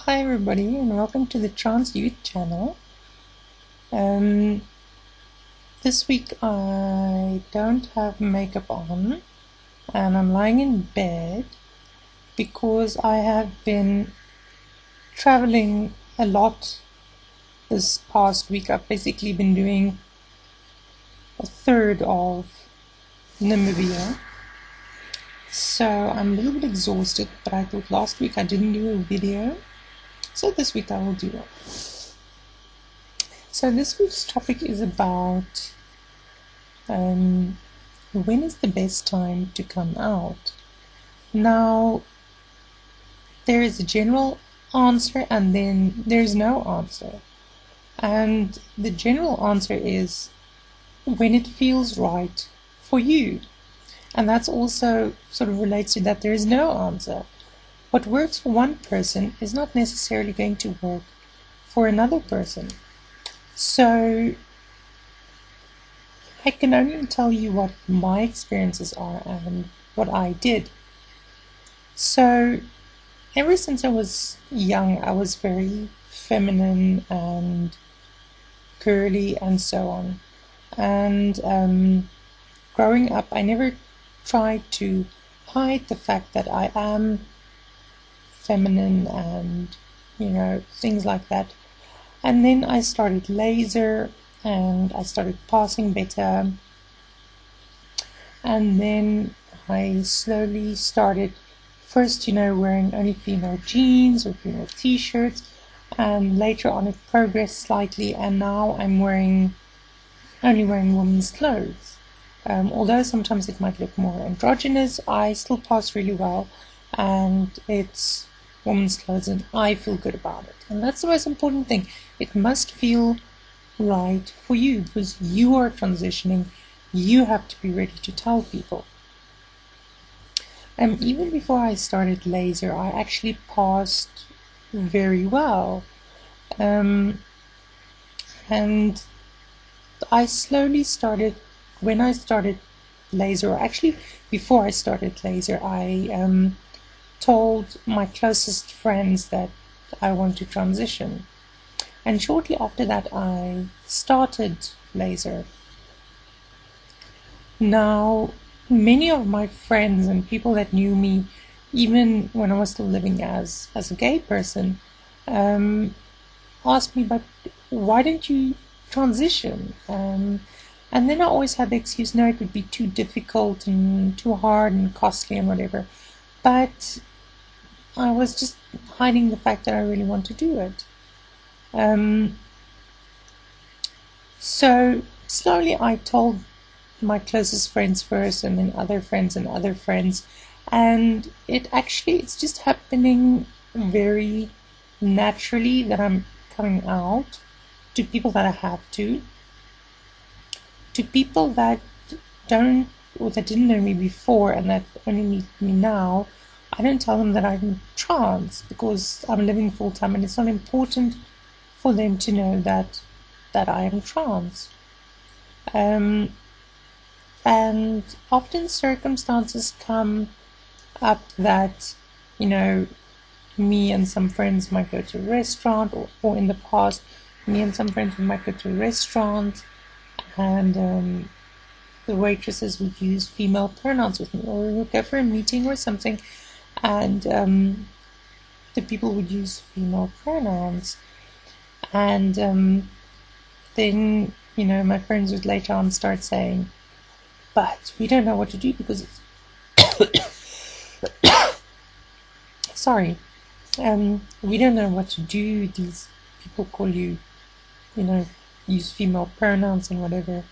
Hi everybody and welcome to the Trans Youth channel. This week I don't have makeup on and I'm lying in bed because I have been traveling a lot this past week. I've basically been doing a third of Namibia. So I'm a little bit exhausted, but I thought last week I didn't do a video. So this week I will do one. So this week's topic is about when is the best time to come out. Now, there is a general answer and then there's no answer. And the general answer is when it feels right for you. And that's also sort of relates to that there is no answer. What works for one person is not necessarily going to work for another person. So I can only tell you what my experiences are and what I did. So ever since I was young, I was very feminine and girly and so on. And growing up, I never tried to hide the fact that I am feminine and things like that. And then I started laser and I started passing better, and then I slowly started first wearing only female jeans or female t-shirts, and later on it progressed slightly and now I'm only wearing women's clothes. Although sometimes it might look more androgynous, I still pass really well and it's women's clothes and I feel good about it. And that's the most important thing. It must feel right for you because you are transitioning. You have to be ready to tell people. Even before I started laser, I actually passed very well. And I slowly started, when I started laser, or actually before I started laser, I told my closest friends that I want to transition. And shortly after that, I started laser. Now, many of my friends and people that knew me, even when I was still living as a gay person, asked me, but why don't you transition? And then I always had the excuse, no, it would be too difficult and too hard and costly and whatever. But I was just hiding the fact that I really want to do it. So slowly I told my closest friends first and then other friends and other friends, and it's just happening very naturally that I'm coming out to people that I have to people that don't or that didn't know me before and that only meet me now. I don't tell them that I'm trans because I'm living full time and it's not important for them to know that I am trans. And often circumstances come up that, me and some friends might go to a restaurant, or in the past, me and some friends might go to a restaurant and the waitresses would use female pronouns with me, or we would go for a meeting or something and the people would use female pronouns. And then, my friends would later on start saying, but we don't know what to do because it's sorry, we don't know what to do. These people call you, use female pronouns and whatever.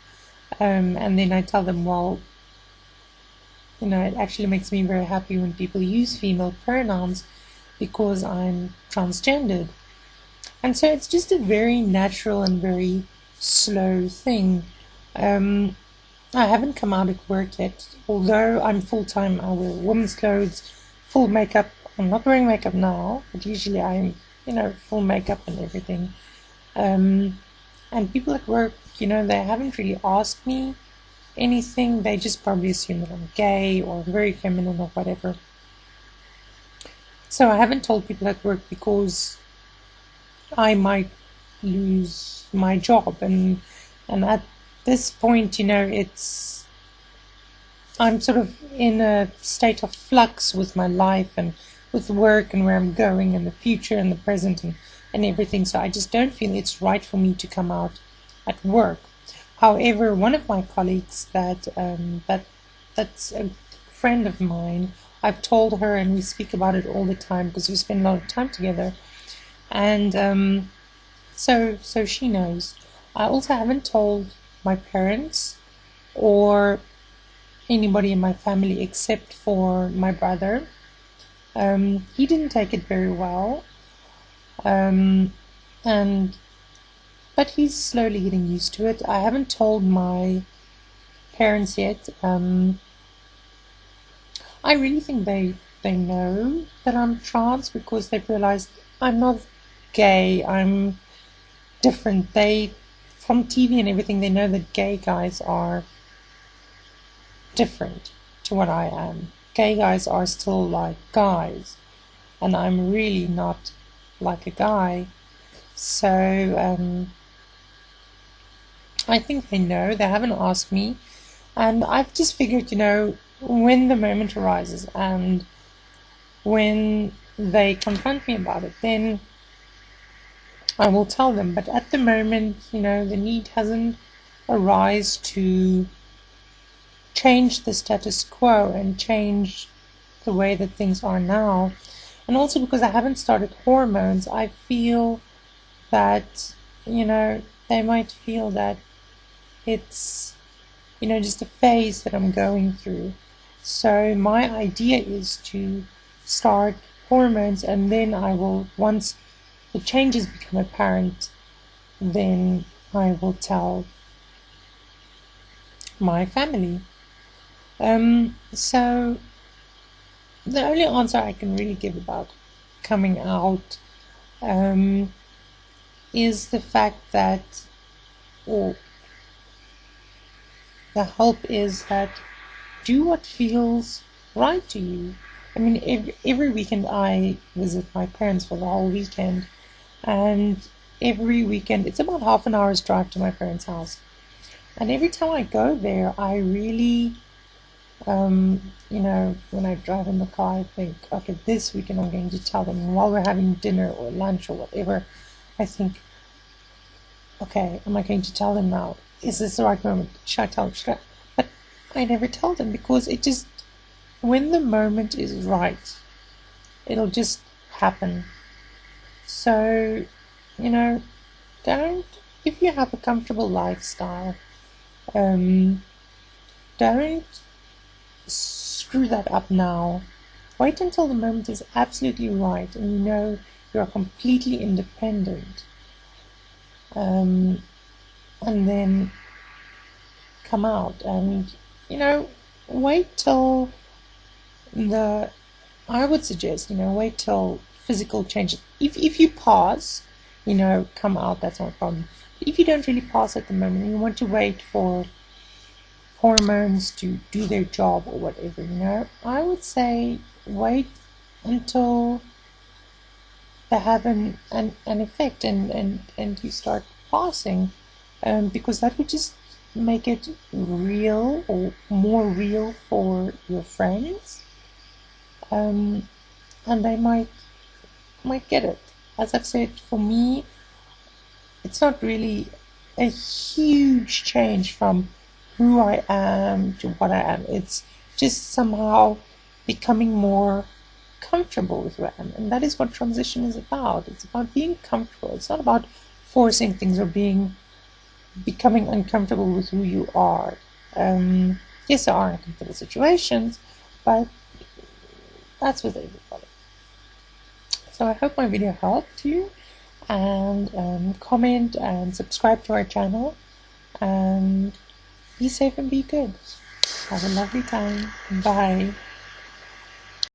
And then I tell them, well, it actually makes me very happy when people use female pronouns because I'm transgendered. And so it's just a very natural and very slow thing. I haven't come out at work yet. Although I'm full-time, I wear women's clothes, full makeup. I'm not wearing makeup now, but usually I'm, full makeup and everything. And people at work, they haven't really asked me anything. They just probably assume that I'm gay or very feminine or whatever. So I haven't told people at work because I might lose my job, and at this point, I'm sort of in a state of flux with my life and with work and where I'm going and the future and the present and everything. So I just don't feel it's right for me to come out at work. However, one of my colleagues that's a friend of mine, I've told her, and we speak about it all the time because we spend a lot of time together, and so she knows. I also haven't told my parents or anybody in my family except for my brother. He didn't take it very well, and but he's slowly getting used to it. I haven't told my parents yet. I really think they know that I'm trans because they've realized I'm not gay. I'm different. They, from TV and everything, they know that gay guys are different to what I am. Gay guys are still like guys, and I'm really not like a guy. So I think they know. They haven't asked me, and I've just figured, when the moment arises and when they confront me about it, then I will tell them. But at the moment, the need hasn't arisen to change the status quo and change the way that things are now. And also because I haven't started hormones, I feel that, they might feel that it's, just a phase that I'm going through. So my idea is to start hormones, and then I will, once the changes become apparent, then I will tell my family. So the only answer I can really give about coming out is the fact that, or the hope is that, do what feels right to you. I mean, every weekend I visit my parents for the whole weekend, and every weekend it's about half an hour's drive to my parents' house. And every time I go there, I really, when I drive in the car, I think, okay, this weekend I'm going to tell them while we're having dinner or lunch or whatever. I think, okay, am I going to tell them now? Is this the right moment? Should I tell them? But I never tell them because it just, when the moment is right, it'll just happen. So, if you have a comfortable lifestyle, don't screw that up now. Wait until the moment is absolutely right and you're completely independent. And then come out and, wait till I would suggest, wait till physical changes. If you pass, come out, that's not a problem. But if you don't really pass at the moment and you want to wait for hormones to do their job or whatever, I would say wait until they have an effect and you start passing, because that would just make it real or more real for your friends, and they might get it. As I've said, for me, it's not really a huge change from who I am to what I am. It's just somehow becoming more comfortable with who I am, and that is what transition is about. It's about being comfortable. It's not about forcing things or becoming uncomfortable with who you are. Yes, there are uncomfortable situations, but that's with everybody. So I hope my video helped you, and comment and subscribe to our channel, and be safe and be good. Have a lovely time. Bye.